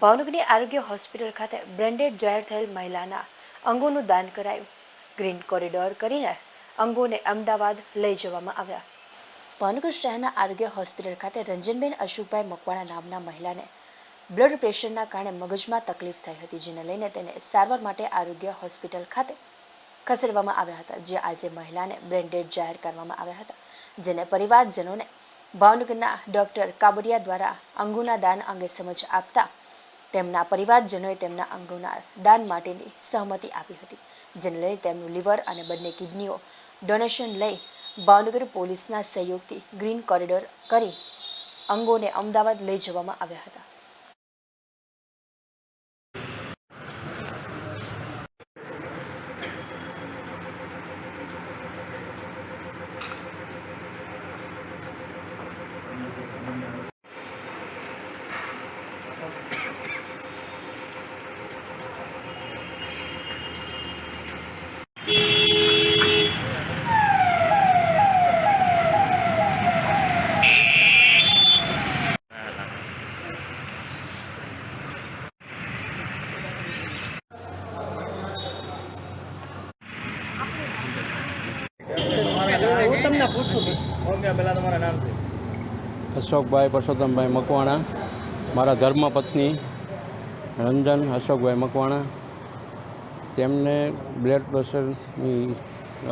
ભાવનગરની આરોગ્ય હોસ્પિટલ ખાતે બ્રેન્ડેડ જાહેર થયેલ મહિલાના અંગોનું દાન કરાયું. ગ્રીન કોરિડોર કરીને અંગોને અમદાવાદ લઈ જવામાં આવ્યા. ભાવનગર શહેરના આરોગ્ય હોસ્પિટલ ખાતે રંજનબેન અશોકભાઈ મકવાણા નામના મહિલાને બ્લડ પ્રેશરના કારણે મગજમાં તકલીફ થઈ હતી, જેને લઈને તેને સારવાર માટે આરોગ્ય હોસ્પિટલ ખાતે ખસેડવામાં આવ્યા હતા. જે આજે મહિલાને બ્રેન્ડેડ જાહેર કરવામાં આવ્યા હતા, જેને પરિવારજનોને ભાવનગરના ડોક્ટર કાબરિયા દ્વારા અંગોના દાન અંગે સમજ આપતા તેમના પરિવારજનોએ તેમના અંગોના દાન માટેની સહમતિ આપી હતી, જેને લઈને તેમનું લીવર અને બંને કિડનીઓ ડોનેશન લઈ ભાવનગર પોલીસના સહયોગથી ગ્રીન કોરિડોર કરી અંગોને અમદાવાદ લઈ જવામાં આવ્યા હતા. અશોકભાઈ પરસોત્તમભાઈ મકવાણા, મારા ધર્મપત્ની રંજન અશોકભાઈ મકવાણા. તેમને બ્લડ પ્રેશરની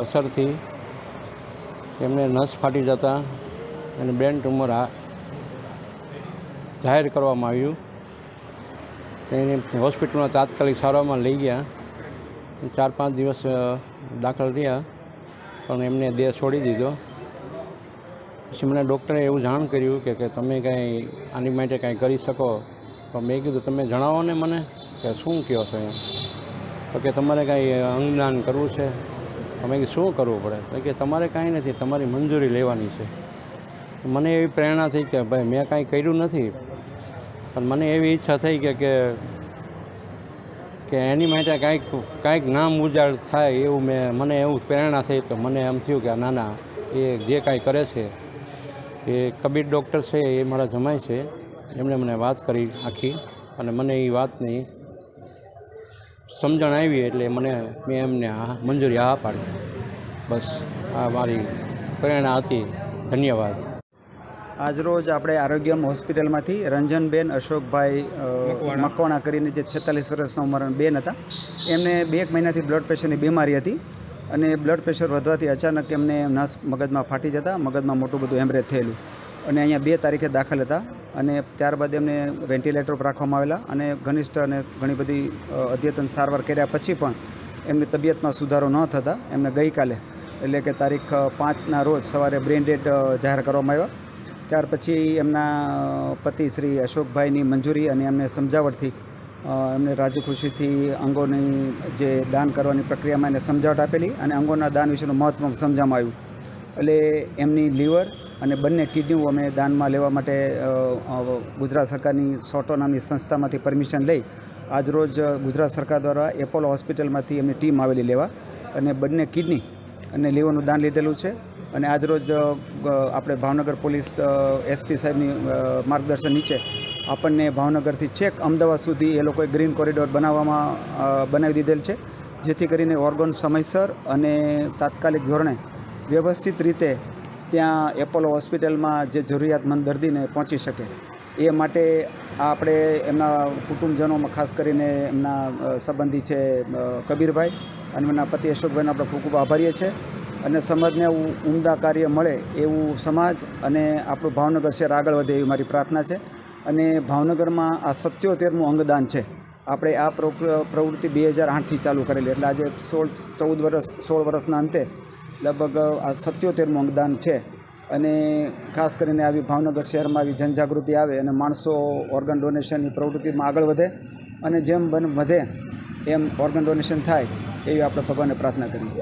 અસરથી તેમને નસ ફાટી જતા અને બ્રેન ટ્યુમર જાહેર કરવામાં આવ્યું. તેને હોસ્પિટલમાં તાત્કાલિક સારવારમાં લઈ ગયા. 4-5 દિવસ દાખલ રહ્યા, પણ એમને દેહ છોડી દીધો. પછી મને ડૉક્ટરે એવું જાણ કર્યું કે તમે કાંઈ આની માટે કાંઈ કરી શકો. પણ મેં કીધું તમે જણાવો ને મને કે શું કહો છો એમ. તો કે તમારે કાંઈ અંગદાન કરવું છે. તમે શું કરવું પડે? તો કે તમારે કાંઈ નથી, તમારી મંજૂરી લેવાની છે. તો મને એવી પ્રેરણા થઈ કે ભાઈ મેં કાંઈ કર્યું નથી, પણ મને એવી ઈચ્છા થઈ કે એની માટે કાંઈક નામ ઉજાળ થાય એવું મને એવું પ્રેરણા થઈ. તો મને એમ થયું કે ના એ જે કાંઈ કરે છે એ કબીર ડૉક્ટર છે, એ મારા જમાઈ છે. એમણે મને વાત કરી આખી, અને મને એ વાતની સમજણ આવી એટલે મેં એમને મંજૂરી પાડી. બસ આ મારી પ્રેરણા હતી. ધન્યવાદ. આજરોજ આપણે આરોગ્યમ હોસ્પિટલમાંથી રંજનબેન અશોકભાઈ મકવાણા કરીને જે 46 વર્ષના ઉંમરના બેન હતા, એમને 2 મહિનાથી બ્લડ પ્રેશરની બીમારી હતી, અને બ્લડ પ્રેશર વધવાથી અચાનક એમને નસ મગજમાં ફાટી જતા મગજમાં મોટું બધું હેમરેજ થયેલું, અને અહીંયા 2 તારીખે દાખલ હતા. અને ત્યારબાદ એમને વેન્ટિલેટર પર રાખવામાં આવેલા, અને ઘનિષ્ઠ અને ઘણી બધી અદ્યતન સારવાર કર્યા પછી પણ એમની તબિયતમાં સુધારો ન થતાં એમને ગઈકાલે એટલે કે તારીખ 5ના રોજ સવારે બ્રેન ડેડ જાહેર કરવામાં આવ્યા. ત્યાર પછી એમના પતિ શ્રી અશોકભાઈની મંજૂરી અને એમને સમજાવટથી એમને રાજી ખુશીથી અંગોની જે દાન કરવાની પ્રક્રિયામાં એને સમજાવટ આપેલી, અને અંગોના દાન વિશેનું મહત્ત્વ સમજાવવામાં આવ્યું. એટલે એમની લીવર અને બંને કિડનીઓ અમે દાનમાં લેવા માટે ગુજરાત સરકારની સોટો નામની સંસ્થામાંથી પરમિશન લઈ આજરોજ ગુજરાત સરકાર દ્વારા એપોલો હોસ્પિટલમાંથી એમની ટીમ આવેલી લેવા, અને બંને કિડની અને લીવરનું દાન લીધેલું છે. અને આજરોજ આપણે ભાવનગર પોલીસ એસપી સાહેબની માર્ગદર્શન નીચે આપણને ભાવનગરથી છેક અમદાવાદ સુધી એ લોકોએ ગ્રીન કોરિડોર બનાવી દીધેલ છે, જેથી કરીને ઓર્ગન સમયસર અને તાત્કાલિક ધોરણે વ્યવસ્થિત રીતે ત્યાં એપોલો હોસ્પિટલમાં જે જરૂરિયાતમંદ દર્દીને પહોંચી શકે એ માટે આપણે એમના કુટુંબજનોમાં ખાસ કરીને એમના સંબંધી છે કબીરભાઈ અને એમના પતિ અશોકભાઈને આપણે ખૂબ ખૂબ આભારીએ છીએ. અને સમાજને ઉમદા કાર્ય મળે એવું સમાજ અને આપણું ભાવનગર શહેર આગળ વધે એવી મારી પ્રાર્થના છે. અને ભાવનગરમાં આ 77મું અંગદાન છે. આપણે આ પ્રવૃત્તિ 2008થી ચાલુ કરેલી, એટલે આજે 16 વર્ષના અંતે લગભગ આ 77મું અંગદાન છે. અને ખાસ કરીને આવી ભાવનગર શહેરમાં આવી જનજાગૃતિ આવે અને માણસો ઓર્ગન ડોનેશનની પ્રવૃત્તિમાં આગળ વધે, અને જેમ વધે એમ ઓર્ગન ડોનેશન થાય એવી આપણે ભગવાનને પ્રાર્થના કરીએ.